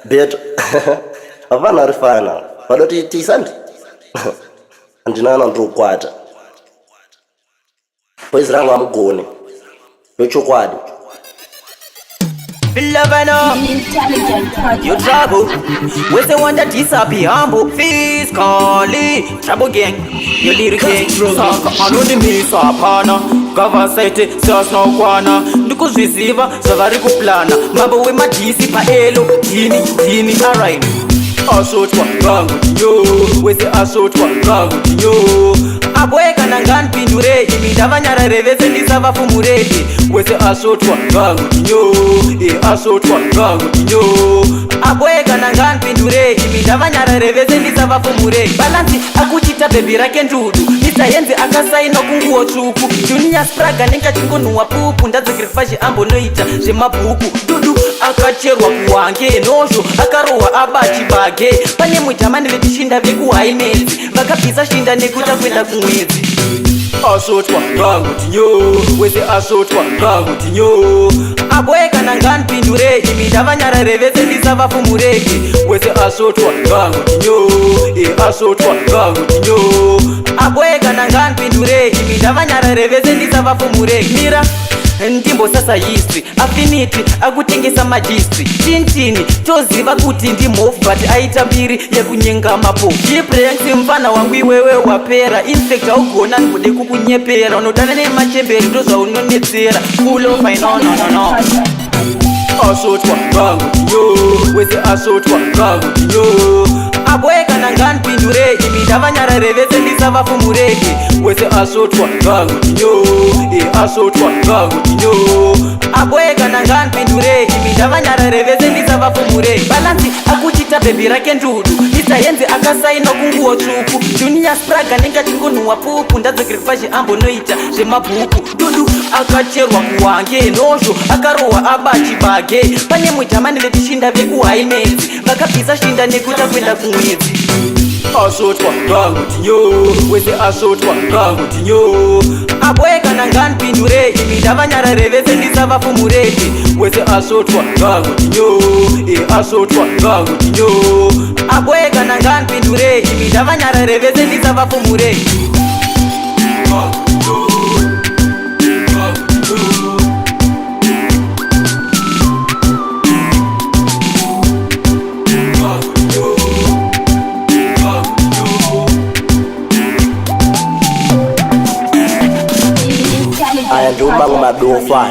Beto. Havana rifana. Valoti tisandi. Andinana ndrokwata. Pois rangu amugone. Yochokwadi. Lovano, you trouble. With the one that disappear humble. Physically, trouble gang. You little gang. Saka anonimi sapana. Cover site, sus no kwana. Ndikuzviziva, savari kuplana. Mambo we madisi pa elo. Dini, alright. Asotwa gangu tinyo. Wese asotwa gangu tinyo. Abweka nangan pindure. Imidava nyara revese ndisava fumureti. Wese asotwa gangu tinyo. Asotwa gangu tinyo. Abweka nangan pindure. Imidava nyara revese ndisava fumureti. Balansi akuchita baby rake ndudu. Mr. Yenzi akasaina kunguo chuku. Junior Spraga nenga chingonuwa pupu. Ndadzikirifashi ambo noita zvemabhuku. Dudu akacherwa kuwange nosho. Akarowa abachi bage. Pane mwitamani vetishinda vekuhaimedzi. Vakapisa shinda nekuta kwenda kumwedzi. Asotwa gangu tinyo. Wese asotwa gangu tinyo. Abweka nangan pindure. Imidava nyara revese ndisava fumureki. Wese asotwa gangu tinyo. Asotwa gangu tinyo. Abweka nangan pindure. Imidava nyara revese ndisava fumureki. Mira ndimbo sasa history affinity akutengesa magistry tintini toziva kuti ndimofu but aita mbiri yekunyenga mapo chiprensi mfana wangu iwewe wapera infect augona nikude kukunyepera unodana nemachemberi ndozvaunonetsera full of no asotwa gangu tinyo wese asotwa gangu tinyo abweka nangan pindure imidava nyara revese ndisava fumureki wese asotwa gangu tinyo asotwa gangu tinyo abweka nangan pindure imidava nyara revese ndisava fumureki balansi akuchita baby rake ndudu Mr. Yenzi akasaina kunguo chuku Junior Spraga nenga chingonuwa pupu ndadzikirifashi ambo noita zvemabhuku dudu akacherwa kuwange nosho akarowa abachi bage pane mwitamani vetishinda vekuhaimedzi vakapisa shinda nekuta kwenda kumwedzi asotwa gangu tinyo wese asotwa gangu tinyo abweka nangan pindure imidava nyara revese ndisava fumureki wese asotwa gangu tinyo asotwa gangu tinyo abweka nangan pindure imidava nyara revese ndisava fumureki Aya ndumbangu madofa.